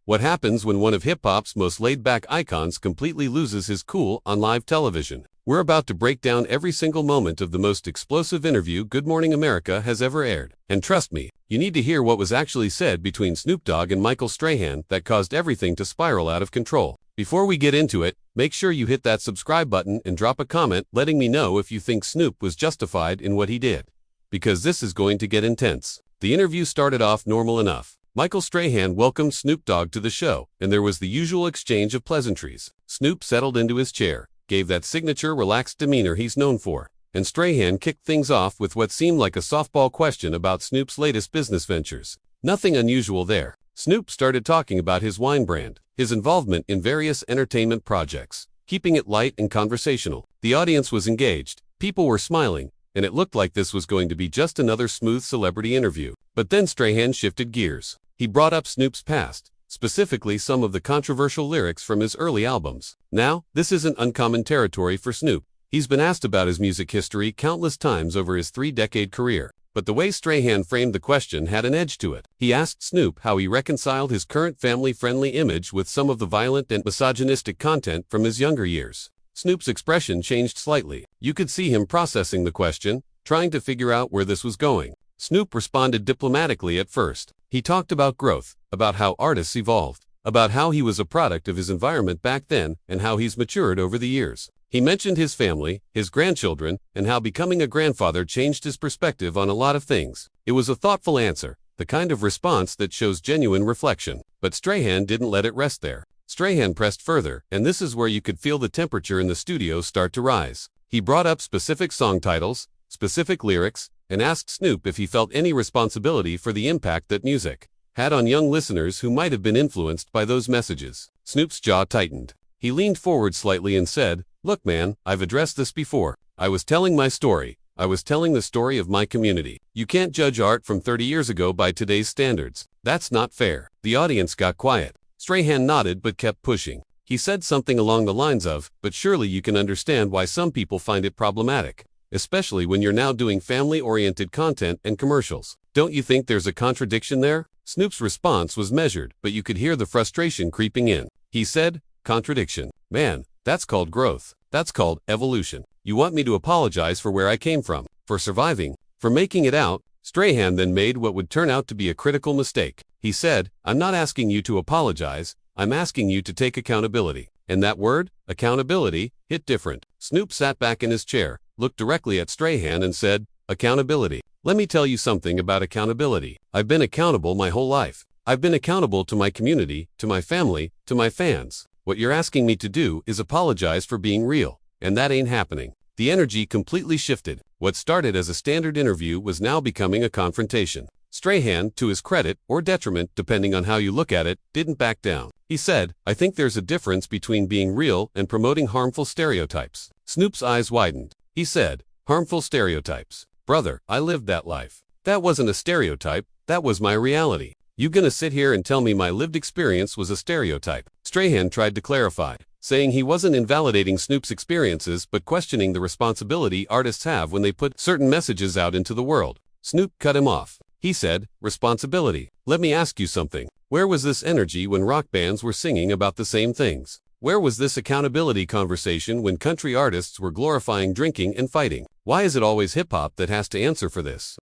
What happens when one of hip-hop's most laid-back icons completely loses his cool on live television? We're about to break down every single moment of the most explosive interview Good Morning America has ever aired. And trust me, you need to hear what was actually said between Snoop Dogg and Michael Strahan that caused everything to spiral out of control. Before we get into it, make sure you hit that subscribe button and drop a comment letting me know if you think Snoop was justified in what he did. Because this is going to get intense. The interview started off normal enough. Michael Strahan welcomed Snoop Dogg to the show, and there was the usual exchange of pleasantries. Snoop settled into his chair, gave that signature relaxed demeanor he's known for, and Strahan kicked things off with what seemed like a softball question about Snoop's latest business ventures. Nothing unusual there. Snoop started talking about his wine brand, his involvement in various entertainment projects, keeping it light and conversational. The audience was engaged, people were smiling, and it looked like this was going to be just another smooth celebrity interview. But then Strahan shifted gears. He brought up Snoop's past, specifically some of the controversial lyrics from his early albums. Now, this isn't uncommon territory for Snoop. He's been asked about his music history countless times over his 3-decade career. But the way Strahan framed the question had an edge to it. He asked Snoop how he reconciled his current family-friendly image with some of the violent and misogynistic content from his younger years. Snoop's expression changed slightly. You could see him processing the question, trying to figure out where this was going. Snoop responded diplomatically at first. He talked about growth, about how artists evolved, about how he was a product of his environment back then and how he's matured over the years. He mentioned his family, his grandchildren, and how becoming a grandfather changed his perspective on a lot of things. It was a thoughtful answer, the kind of response that shows genuine reflection. But Strahan didn't let it rest there. Strahan pressed further, and this is where you could feel the temperature in the studio start to rise. He brought up specific song titles, specific lyrics, and asked Snoop if he felt any responsibility for the impact that music had on young listeners who might have been influenced by those messages. Snoop's jaw tightened. He leaned forward slightly and said, "Look man, I've addressed this before. I was telling my story. I was telling the story of my community. You can't judge art from 30 years ago by today's standards. That's not fair." The audience got quiet. Strahan nodded but kept pushing. He said something along the lines of, "But surely you can understand why some people find it problematic, especially when you're now doing family-oriented content and commercials. Don't you think there's a contradiction there?" Snoop's response was measured, but you could hear the frustration creeping in. He said, "Contradiction? Man, that's called growth. That's called evolution. You want me to apologize for where I came from, for surviving, for making it out?" Strahan then made what would turn out to be a critical mistake. He said, "I'm not asking you to apologize, I'm asking you to take accountability." And that word, accountability, hit different. Snoop sat back in his chair, looked directly at Strahan and said, "Accountability. Let me tell you something about accountability. I've been accountable my whole life. I've been accountable to my community, to my family, to my fans. What you're asking me to do is apologize for being real, and that ain't happening." The energy completely shifted. What started as a standard interview was now becoming a confrontation. Strahan, to his credit, or detriment depending on how you look at it, didn't back down. He said, "I think there's a difference between being real and promoting harmful stereotypes." Snoop's eyes widened. He said, "Harmful stereotypes? Brother, I lived that life. That wasn't a stereotype, that was my reality. You gonna sit here and tell me my lived experience was a stereotype?" Strahan tried to clarify, saying he wasn't invalidating Snoop's experiences but questioning the responsibility artists have when they put certain messages out into the world. Snoop cut him off. He said, "Responsibility? Let me ask you something. Where was this energy when rock bands were singing about the same things? Where was this accountability conversation when country artists were glorifying drinking and fighting? Why is it always hip-hop that has to answer for this?"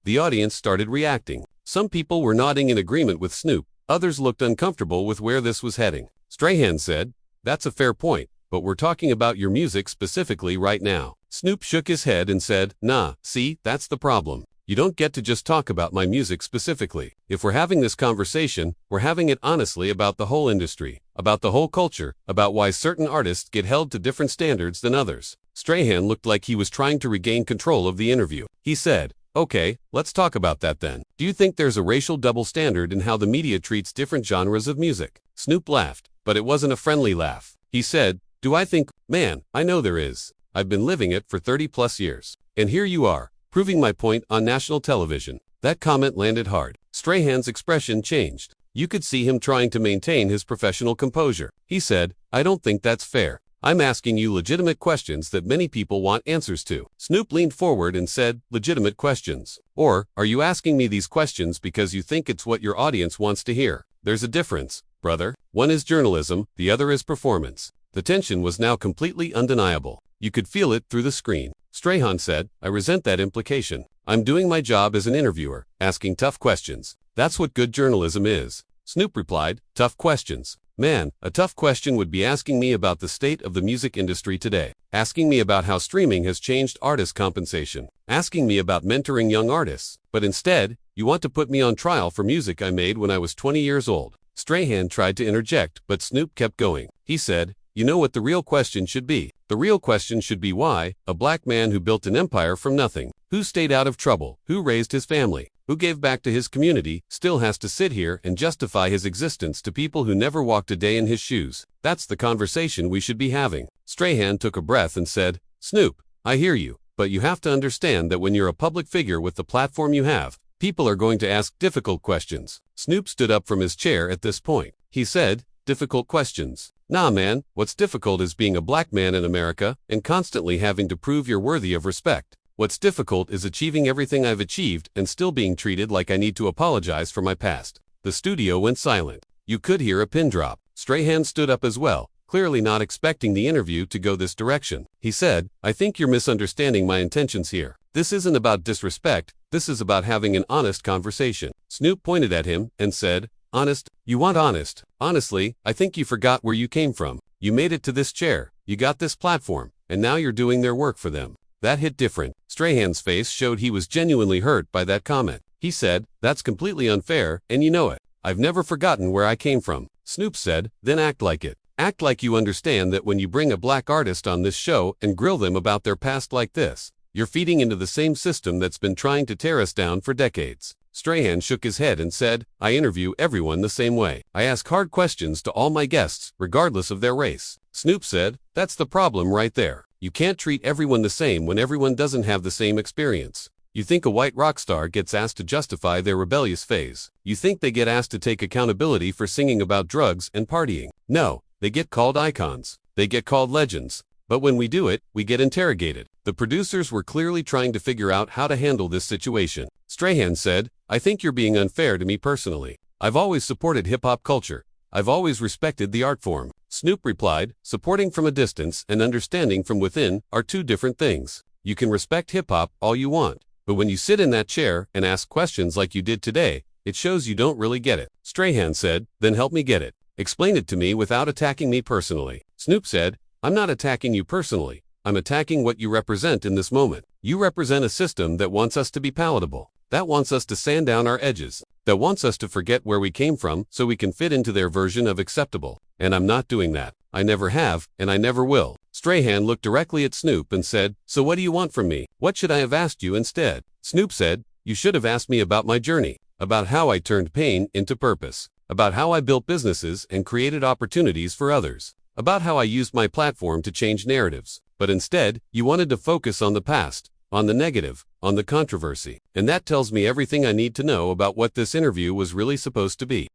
The audience started reacting. Some people were nodding in agreement with Snoop, others looked uncomfortable with where this was heading. Strahan said, "That's a fair point, but we're talking about your music specifically right now." Snoop shook his head and said, "Nah, see, that's the problem. You don't get to just talk about my music specifically. If we're having this conversation, we're having it honestly about the whole industry, about the whole culture, about why certain artists get held to different standards than others." Strahan looked like he was trying to regain control of the interview. He said, "Okay, let's talk about that then. Do you think there's a racial double standard in how the media treats different genres of music?" Snoop laughed, but it wasn't a friendly laugh. He said, "Do I think? Man, I know there is. I've been living it for 30+ years. And here you are, proving my point on national television." That comment landed hard. Strahan's expression changed. You could see him trying to maintain his professional composure. He said, "I don't think that's fair. I'm asking you legitimate questions that many people want answers to." Snoop leaned forward and said, "Legitimate questions? Or, are you asking me these questions because you think it's what your audience wants to hear?" There's a difference. brother. One is journalism, the other is performance. The tension was now completely undeniable. You could feel it through the screen. Strahan said, I resent that implication. I'm doing my job as an interviewer, asking tough questions. That's what good journalism is. Snoop replied, tough questions. Man, a tough question would be asking me about the state of the music industry today. Asking me about how streaming has changed artist compensation. Asking me about mentoring young artists. But instead, you want to put me on trial for music I made when I was 20 years old. Strahan tried to interject, but Snoop kept going. He said, you know what the real question should be? The real question should be why, a black man who built an empire from nothing, who stayed out of trouble, who raised his family, who gave back to his community, still has to sit here and justify his existence to people who never walked a day in his shoes. That's the conversation we should be having. Strahan took a breath and said, Snoop, I hear you, but you have to understand that when you're a public figure with the platform you have, people are going to ask difficult questions. Snoop stood up from his chair at this point. He said, difficult questions. Nah man, what's difficult is being a black man in America and constantly having to prove you're worthy of respect. What's difficult is achieving everything I've achieved and still being treated like I need to apologize for my past. The studio went silent. You could hear a pin drop. Strahan stood up as well, clearly not expecting the interview to go this direction. He said, I think you're misunderstanding my intentions here. This isn't about disrespect, this is about having an honest conversation. Snoop pointed at him and said, honest? You want honest? Honestly, I think you forgot where you came from. You made it to this chair, you got this platform, and now you're doing their work for them. That hit different. Strahan's face showed he was genuinely hurt by that comment. He said, that's completely unfair, and you know it. I've never forgotten where I came from. Snoop said, then act like it. Act like you understand that when you bring a black artist on this show and grill them about their past like this, you're feeding into the same system that's been trying to tear us down for decades. Strahan shook his head and said, I interview everyone the same way. I ask hard questions to all my guests, regardless of their race. Snoop said, that's the problem right there. You can't treat everyone the same when everyone doesn't have the same experience. You think a white rock star gets asked to justify their rebellious phase. You think they get asked to take accountability for singing about drugs and partying. No, they get called icons. They get called legends. But when we do it, we get interrogated. The producers were clearly trying to figure out how to handle this situation. Strahan said, I think you're being unfair to me personally. I've always supported hip-hop culture. I've always respected the art form. Snoop replied, supporting from a distance and understanding from within are two different things. You can respect hip-hop all you want, but when you sit in that chair and ask questions like you did today, it shows you don't really get it. Strahan said, then help me get it. Explain it to me without attacking me personally. Snoop said, I'm not attacking you personally. I'm attacking what you represent in this moment. You represent a system that wants us to be palatable, that wants us to sand down our edges, that wants us to forget where we came from so we can fit into their version of acceptable. And I'm not doing that. I never have, and I never will. Strahan looked directly at Snoop and said, so what do you want from me? What should I have asked you instead? Snoop said, you should have asked me about my journey, about how I turned pain into purpose, about how I built businesses and created opportunities for others, about how I used my platform to change narratives. But instead, you wanted to focus on the past, on the negative, on the controversy. And that tells me everything I need to know about what this interview was really supposed to be.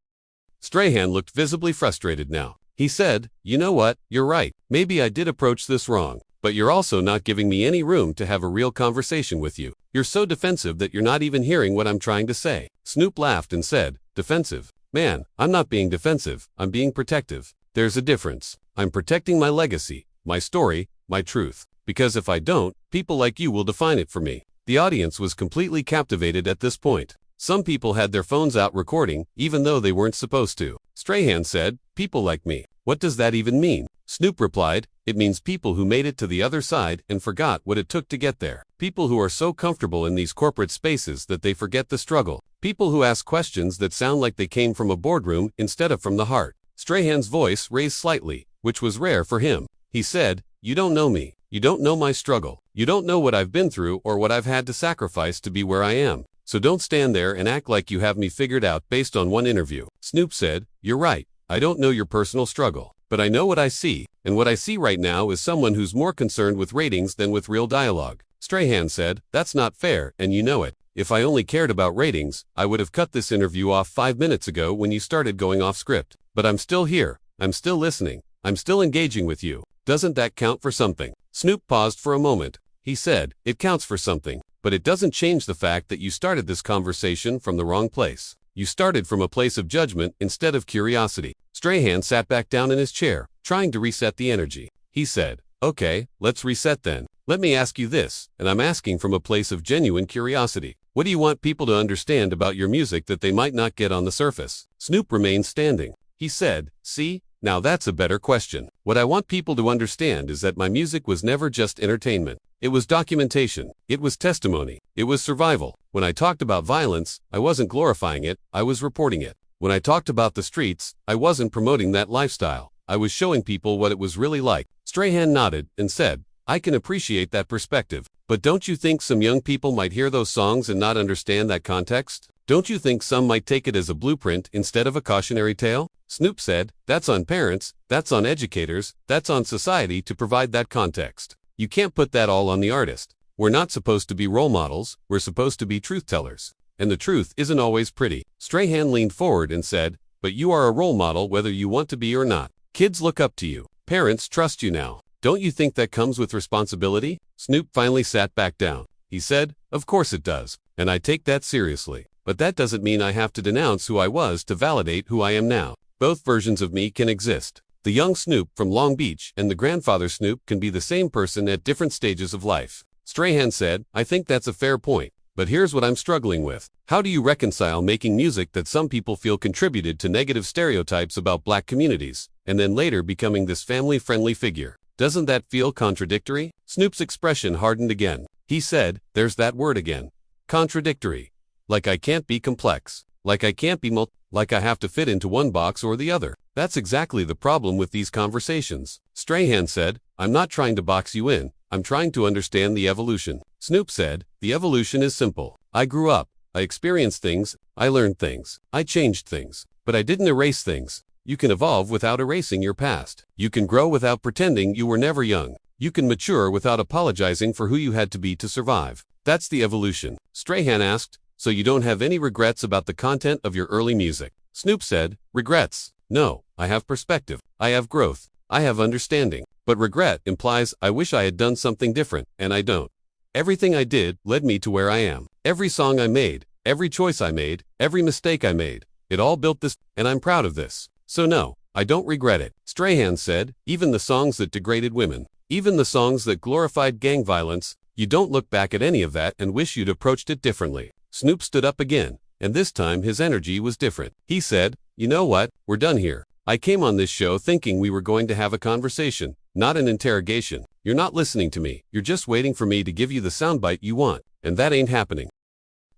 Strahan looked visibly frustrated now. He said, you know what, you're right. Maybe I did approach this wrong, but you're also not giving me any room to have a real conversation with you. You're so defensive that you're not even hearing what I'm trying to say. Snoop laughed and said, defensive? Man, I'm not being defensive, I'm being protective. There's a difference. I'm protecting my legacy, my story, my truth. Because if I don't, people like you will define it for me. The audience was completely captivated at this point. Some people had their phones out recording, even though they weren't supposed to. Strahan said, people like me. What does that even mean? Snoop replied, it means people who made it to the other side and forgot what it took to get there. People who are so comfortable in these corporate spaces that they forget the struggle. People who ask questions that sound like they came from a boardroom instead of from the heart. Strahan's voice raised slightly, which was rare for him. He said, you don't know me. You don't know my struggle. You don't know what I've been through or what I've had to sacrifice to be where I am. So don't stand there and act like you have me figured out based on one interview. Snoop said, you're right. I don't know your personal struggle, but I know what I see, and what I see right now is someone who's more concerned with ratings than with real dialogue. Strahan said, that's not fair, and you know it. If I only cared about ratings, I would have cut this interview off 5 minutes ago when you started going off script. But I'm still here. I'm still listening. I'm still engaging with you. Doesn't that count for something? Snoop paused for a moment. He said, it counts for something, but it doesn't change the fact that you started this conversation from the wrong place. You started from a place of judgment instead of curiosity. Strahan sat back down in his chair, trying to reset the energy. He said, "Okay, let's reset then. Let me ask you this, and I'm asking from a place of genuine curiosity. What do you want people to understand about your music that they might not get on the surface?" Snoop remained standing. He said, "See, now that's a better question. What I want people to understand is that my music was never just entertainment. It was documentation. It was testimony. It was survival. When I talked about violence, I wasn't glorifying it, I was reporting it. When I talked about the streets, I wasn't promoting that lifestyle. I was showing people what it was really like." Strahan nodded and said, "I can appreciate that perspective. But don't you think some young people might hear those songs and not understand that context? Don't you think some might take it as a blueprint instead of a cautionary tale?" Snoop said, "That's on parents, that's on educators, that's on society to provide that context. You can't put that all on the artist. We're not supposed to be role models, we're supposed to be truth tellers. And the truth isn't always pretty." Strahan leaned forward and said, "But you are a role model whether you want to be or not. Kids look up to you. Parents trust you now. Don't you think that comes with responsibility?" Snoop finally sat back down. He said, "Of course it does, and I take that seriously. But that doesn't mean I have to denounce who I was to validate who I am now. Both versions of me can exist. The young Snoop from Long Beach and the grandfather Snoop can be the same person at different stages of life." Strahan said, "I think that's a fair point. But here's what I'm struggling with. How do you reconcile making music that some people feel contributed to negative stereotypes about black communities, and then later becoming this family-friendly figure? Doesn't that feel contradictory?" Snoop's expression hardened again. He said, "There's that word again. Contradictory. Like I can't be complex. Like I can't be like I have to fit into one box or the other. That's exactly the problem with these conversations." Strahan said, "I'm not trying to box you in. I'm trying to understand the evolution." Snoop said, "The evolution is simple. I grew up. I experienced things. I learned things. I changed things. But I didn't erase things. You can evolve without erasing your past. You can grow without pretending you were never young. You can mature without apologizing for who you had to be to survive. That's the evolution." Strahan asked, "So you don't have any regrets about the content of your early music?" Snoop said, "Regrets? No, I have perspective. I have growth. I have understanding. But regret implies I wish I had done something different, and I don't. Everything I did led me to where I am. Every song I made, every choice I made, every mistake I made, it all built this, and I'm proud of this. So no, I don't regret it." Strahan said, "Even the songs that degraded women, even the songs that glorified gang violence, you don't look back at any of that and wish you'd approached it differently." Snoop stood up again, and this time his energy was different. He said, "You know what, we're done here. I came on this show thinking we were going to have a conversation, not an interrogation. You're not listening to me. You're just waiting for me to give you the soundbite you want, and that ain't happening."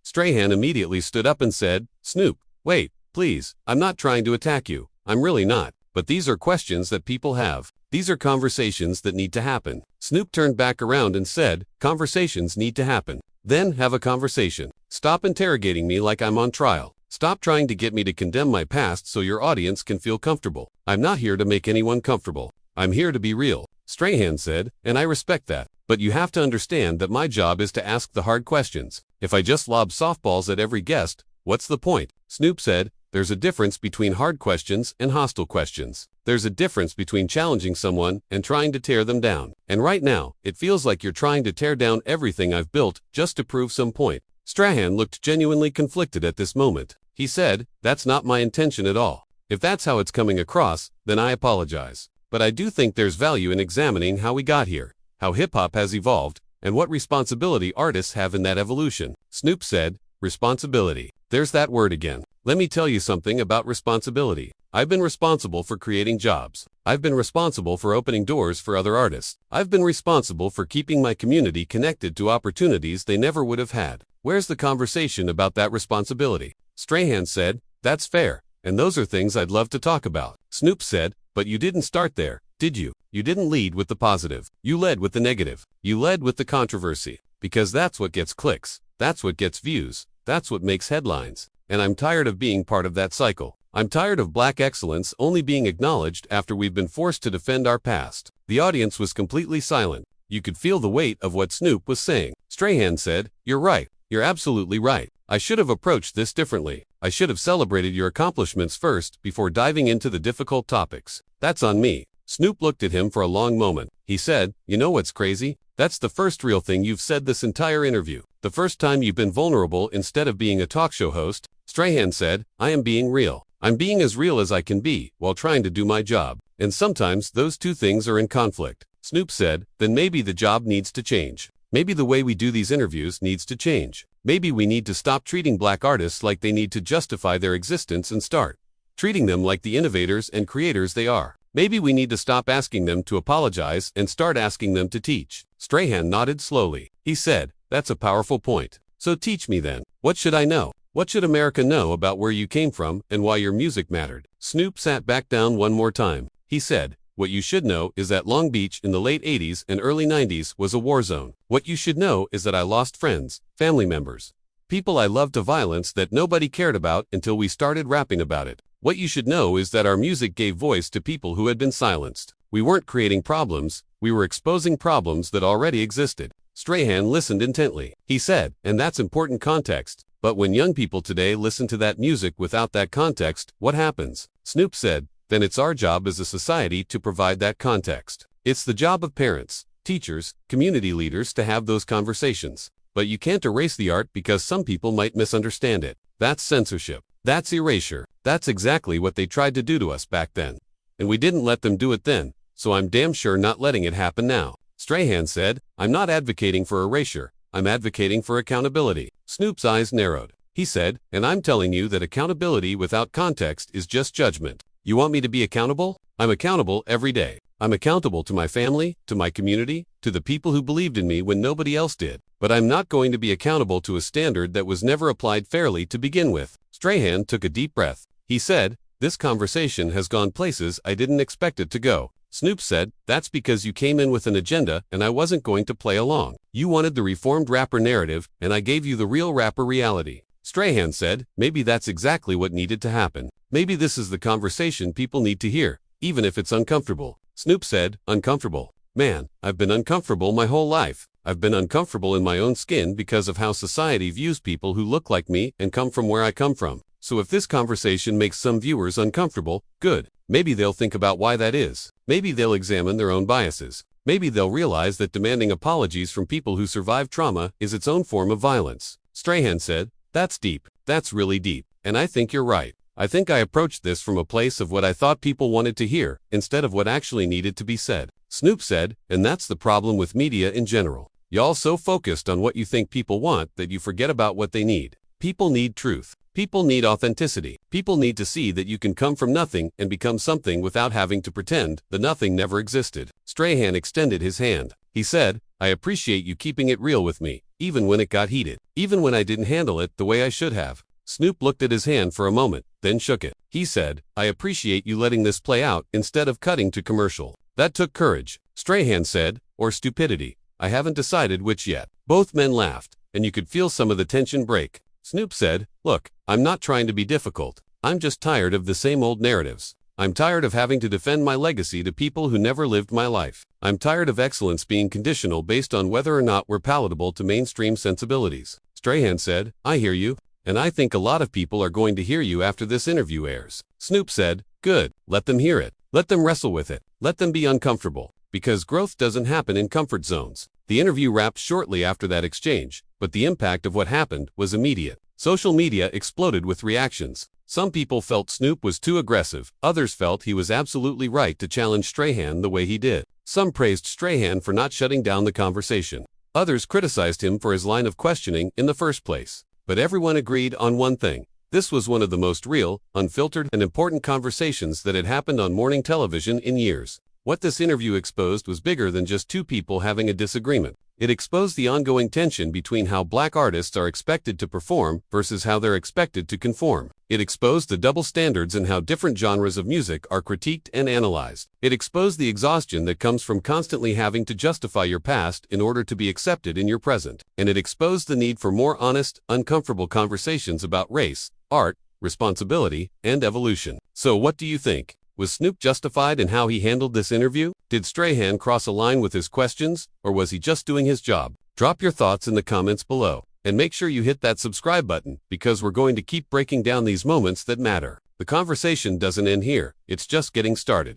Strahan immediately stood up and said, "Snoop, wait, please, I'm not trying to attack you. I'm really not. But these are questions that people have. These are conversations that need to happen." Snoop turned back around and said, "Conversations need to happen. Then have a conversation. Stop interrogating me like I'm on trial. Stop trying to get me to condemn my past so your audience can feel comfortable. I'm not here to make anyone comfortable. I'm here to be real." Strahan said, "And I respect that. But you have to understand that my job is to ask the hard questions. If I just lob softballs at every guest, what's the point?" Snoop said, "There's a difference between hard questions and hostile questions. There's a difference between challenging someone and trying to tear them down. And right now, it feels like you're trying to tear down everything I've built just to prove some point." Strahan looked genuinely conflicted at this moment. He said, "That's not my intention at all. If that's how it's coming across, then I apologize. But I do think there's value in examining how we got here, how hip-hop has evolved, and what responsibility artists have in that evolution." Snoop said, "Responsibility. There's that word again. Let me tell you something about responsibility. I've been responsible for creating jobs. I've been responsible for opening doors for other artists. I've been responsible for keeping my community connected to opportunities they never would have had. Where's the conversation about that responsibility?" Strahan said, "That's fair, and those are things I'd love to talk about." Snoop said, "But you didn't start there, did you? You didn't lead with the positive. You led with the negative. You led with the controversy. Because that's what gets clicks. That's what gets views. That's what makes headlines. And I'm tired of being part of that cycle. I'm tired of black excellence only being acknowledged after we've been forced to defend our past." The audience was completely silent. You could feel the weight of what Snoop was saying. Strahan said, "You're right. You're absolutely right. I should have approached this differently. I should have celebrated your accomplishments first before diving into the difficult topics. That's on me." Snoop looked at him for a long moment. He said, "You know what's crazy? That's the first real thing you've said this entire interview. The first time you've been vulnerable instead of being a talk show host." Strahan said, I am being real. I'm being as real as I can be while trying to do my job. And sometimes those two things are in conflict. Snoop said, then maybe the job needs to change. Maybe the way we do these interviews needs to change. Maybe we need to stop treating black artists like they need to justify their existence and start treating them like the innovators and creators they are. Maybe we need to stop asking them to apologize and start asking them to teach. Strahan nodded slowly. He said, that's a powerful point. So teach me then. What should I know? What should America know about where you came from and why your music mattered? Snoop sat back down one more time. He said, what you should know is that Long Beach in the late 80s and early 90s was a war zone. What you should know is that I lost friends, family members, people I loved to violence that nobody cared about until we started rapping about it. What you should know is that our music gave voice to people who had been silenced. We weren't creating problems, we were exposing problems that already existed. Strahan listened intently. He said, and that's important context. But when young people today listen to that music without that context, what happens? Snoop said, then it's our job as a society to provide that context. It's the job of parents, teachers, community leaders to have those conversations. But you can't erase the art because some people might misunderstand it. That's censorship. That's erasure. That's exactly what they tried to do to us back then. And we didn't let them do it then, so I'm damn sure not letting it happen now. Strahan said, I'm not advocating for erasure, I'm advocating for accountability. Snoop's eyes narrowed. He said, and I'm telling you that accountability without context is just judgment. You want me to be accountable? I'm accountable every day. I'm accountable to my family, to my community, to the people who believed in me when nobody else did. But I'm not going to be accountable to a standard that was never applied fairly to begin with. Strahan took a deep breath. He said, this conversation has gone places I didn't expect it to go. Snoop said, that's because you came in with an agenda and I wasn't going to play along. You wanted the reformed rapper narrative and I gave you the real rapper reality. Strahan said, maybe that's exactly what needed to happen. Maybe this is the conversation people need to hear, even if it's uncomfortable. Snoop said, uncomfortable. Man, I've been uncomfortable my whole life. I've been uncomfortable in my own skin because of how society views people who look like me and come from where I come from. So if this conversation makes some viewers uncomfortable, good. Maybe they'll think about why that is. Maybe they'll examine their own biases. Maybe they'll realize that demanding apologies from people who survived trauma is its own form of violence. Strahan said, that's deep. That's really deep. And I think you're right. I think I approached this from a place of what I thought people wanted to hear, instead of what actually needed to be said. Snoop said, and that's the problem with media in general. Y'all so focused on what you think people want that you forget about what they need. People need truth. People need authenticity. People need to see that you can come from nothing and become something without having to pretend the nothing never existed. Strahan extended his hand. He said, I appreciate you keeping it real with me, even when it got heated, even when I didn't handle it the way I should have. Snoop looked at his hand for a moment, then shook it. He said, I appreciate you letting this play out instead of cutting to commercial. That took courage. Strahan said, or stupidity. I haven't decided which yet. Both men laughed, and you could feel some of the tension break. Snoop said, look, I'm not trying to be difficult. I'm just tired of the same old narratives. I'm tired of having to defend my legacy to people who never lived my life. I'm tired of excellence being conditional based on whether or not we're palatable to mainstream sensibilities. Strahan said, I hear you, and I think a lot of people are going to hear you after this interview airs. Snoop said, good, let them hear it. Let them wrestle with it. Let them be uncomfortable. Because growth doesn't happen in comfort zones. The interview wrapped shortly after that exchange, but the impact of what happened was immediate. Social media exploded with reactions. Some people felt Snoop was too aggressive, others felt he was absolutely right to challenge Strahan the way he did. Some praised Strahan for not shutting down the conversation. Others criticized him for his line of questioning in the first place. But everyone agreed on one thing. This was one of the most real, unfiltered, and important conversations that had happened on morning television in years. What this interview exposed was bigger than just two people having a disagreement. It exposed the ongoing tension between how black artists are expected to perform versus how they're expected to conform. It exposed the double standards in how different genres of music are critiqued and analyzed. It exposed the exhaustion that comes from constantly having to justify your past in order to be accepted in your present. And it exposed the need for more honest, uncomfortable conversations about race, art, responsibility, and evolution. So what do you think? Was Snoop justified in how he handled this interview? Did Strahan cross a line with his questions, or was he just doing his job? Drop your thoughts in the comments below, and make sure you hit that subscribe button, because we're going to keep breaking down these moments that matter. The conversation doesn't end here, it's just getting started.